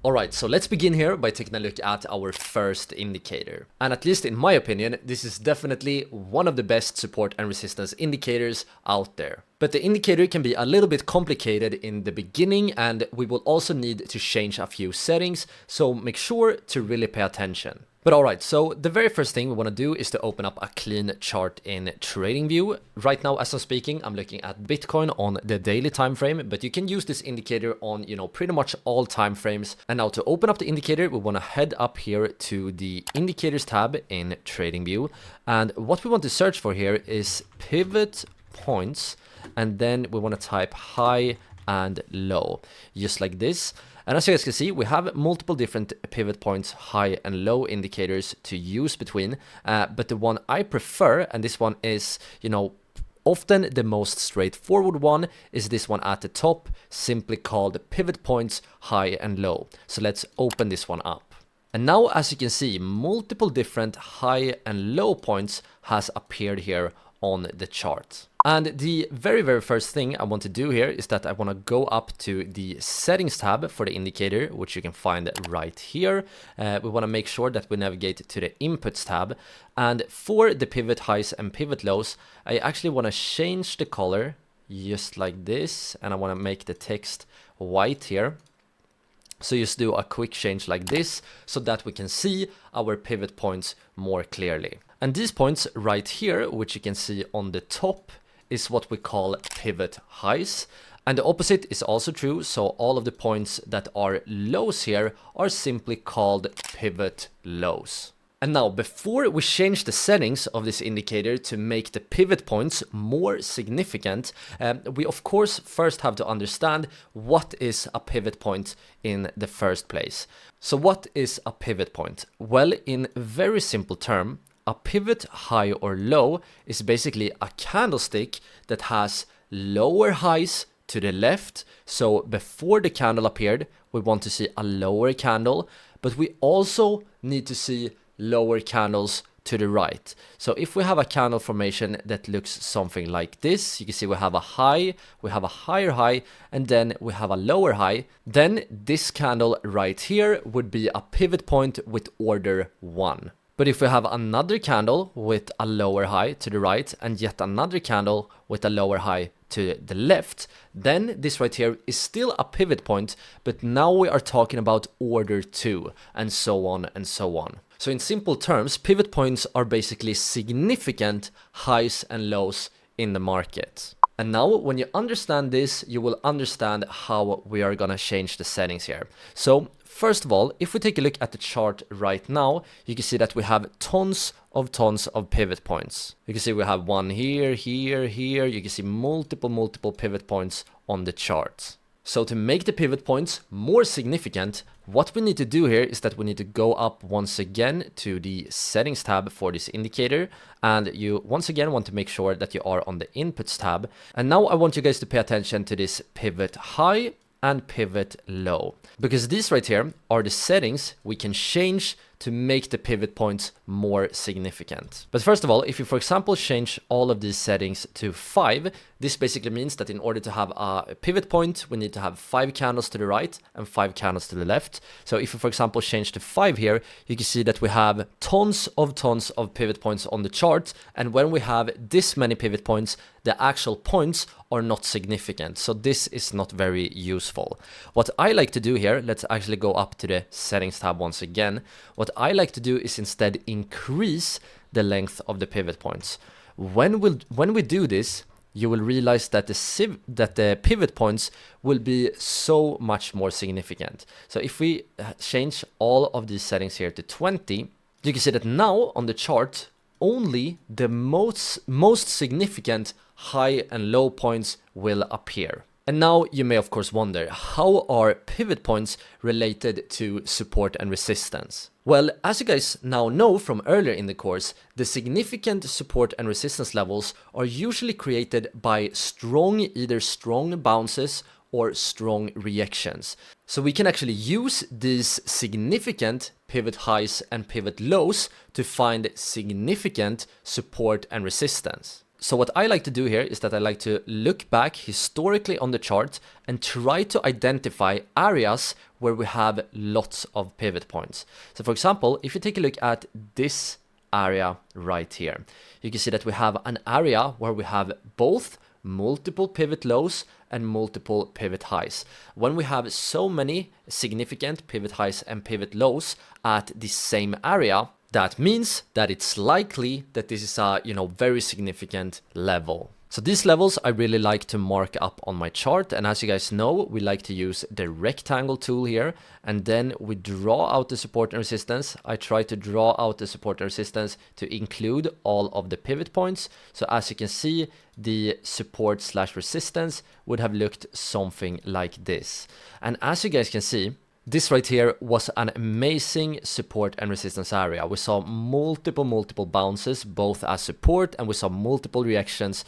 Alright, so let's begin here by taking a look at our first indicator. And at least in my opinion, this is definitely one of the best support and resistance indicators out there. But the indicator can be a little bit complicated in the beginning, and we will also need to change a few settings, so make sure to really pay attention. But alright, so the very first thing we want to do is to open up a clean chart in TradingView. Right now, as I'm speaking, I'm looking at Bitcoin on the daily time frame, but you can use this indicator on, pretty much all time frames. And now to open up the indicator, we want to head up here to the Indicators tab in TradingView. And what we want to search for here is pivot points, and then we want to type high and low, just like this. And as you guys can see, we have multiple different pivot points, high and low indicators to use between. But the one I prefer, and this one is, often the most straightforward one, is this one at the top, simply called pivot points, high and low. So let's open this one up. And now, as you can see, multiple different high and low points has appeared here on the chart. And the very first thing I want to do here is that I want to go up to the settings tab for the indicator, which you can find right here. We want to make sure that we navigate to the inputs tab. And for the pivot highs and pivot lows, I actually want to change the color just like this. And I want to make the text white here. So just do a quick change like this so that we can see our pivot points more clearly. And these points right here, which you can see on the top, is what we call pivot highs. And the opposite is also true. So all of the points that are lows here are simply called pivot lows. And now, before we change the settings of this indicator to make the pivot points more significant, we of course first have to understand what is a pivot point in the first place. So what is a pivot point? Well, in very simple term, a pivot high or low is basically a candlestick that has lower highs to the left. So before the candle appeared, we want to see a lower candle, but we also need to see lower candles to the right. So if we have a candle formation that looks something like this, you can see we have a high, we have a higher high, and then we have a lower high. Then this candle right here would be a pivot point with order 1. But if we have another candle with a lower high to the right and yet another candle with a lower high to the left, then this right here is still a pivot point, but now we are talking about order 2, and so on and so on. So in simple terms, pivot points are basically significant highs and lows in the market. And now when you understand this, you will understand how we are gonna change the settings here. So first of all, if we take a look at the chart right now, you can see that we have tons of pivot points. You can see we have one here, here, here. You can see multiple pivot points on the chart. So to make the pivot points more significant, what we need to do here is that we need to go up once again to the settings tab for this indicator. And you once again want to make sure that you are on the inputs tab. And now I want you guys to pay attention to this pivot high and pivot low, because these right here are the settings we can change to make the pivot points more significant. But first of all, if you, for example, change all of these settings to 5, this basically means that in order to have a pivot point, we need to have 5 candles to the right and 5 candles to the left. So if you, for example, change to 5 here, you can see that we have tons of pivot points on the chart. And when we have this many pivot points, the actual points are not significant. So this is not very useful. What I like to do here, let's actually go up to the settings tab once again. What I like to do is instead increase the length of the pivot points. When we do this, you will realize that the pivot points will be so much more significant. So if we change all of these settings here to 20, you can see that now on the chart, only the most significant high and low points will appear. And now you may of course wonder, how are pivot points related to support and resistance? Well, as you guys now know from earlier in the course, the significant support and resistance levels are usually created by either strong bounces or strong reactions. So we can actually use these significant pivot highs and pivot lows to find significant support and resistance. So what I like to do here is that I like to look back historically on the chart and try to identify areas where we have lots of pivot points. So for example, if you take a look at this area right here, you can see that we have an area where we have both multiple pivot lows and multiple pivot highs. When we have so many significant pivot highs and pivot lows at the same area, that means that it's likely that this is a, very significant level. So these levels I really like to mark up on my chart, and as you guys know, we like to use the rectangle tool here, and then we draw out the support and resistance. I try to draw out the support and resistance to include all of the pivot points. So as you can see, the support slash resistance would have looked something like this. And as you guys can see, this right here was an amazing support and resistance area. We saw multiple bounces both as support, and we saw multiple reactions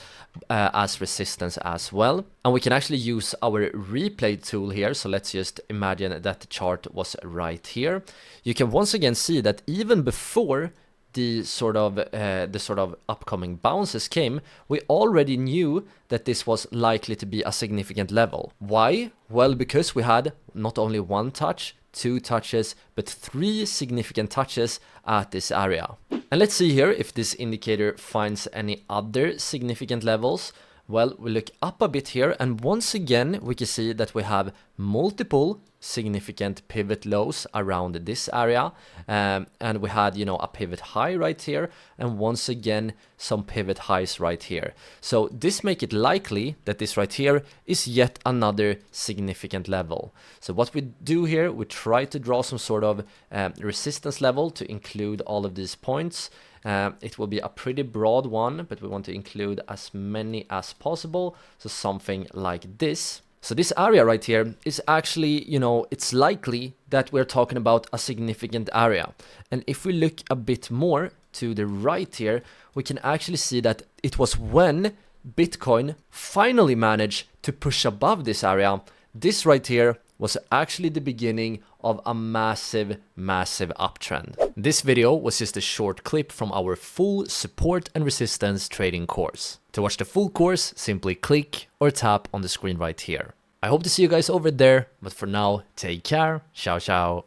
as resistance as well. And we can actually use our replay tool here. So let's just imagine that the chart was right here. You can once again see that even before the sort of upcoming bounces came, we already knew that this was likely to be a significant level. Why? Well, because we had not only one touch, two touches, but three significant touches at this area. And let's see here if this indicator finds any other significant levels. Well, we look up a bit here, and once again we can see that we have multiple significant pivot lows around this area, and we had a pivot high right here, and once again some pivot highs right here. So this make it likely that this right here is yet another significant level. So what we do here, we try to draw some sort of resistance level to include all of these points. It will be a pretty broad one, but we want to include as many as possible, so something like this. So this area right here is actually, it's likely that we're talking about a significant area. And if we look a bit more to the right here, we can actually see that it was when Bitcoin finally managed to push above this area. This right here was actually the beginning of a massive uptrend. This video was just a short clip from our full support and resistance trading course. To watch the full course, simply click or tap on the screen right here. I hope to see you guys over there, but for now, take care. Ciao, ciao.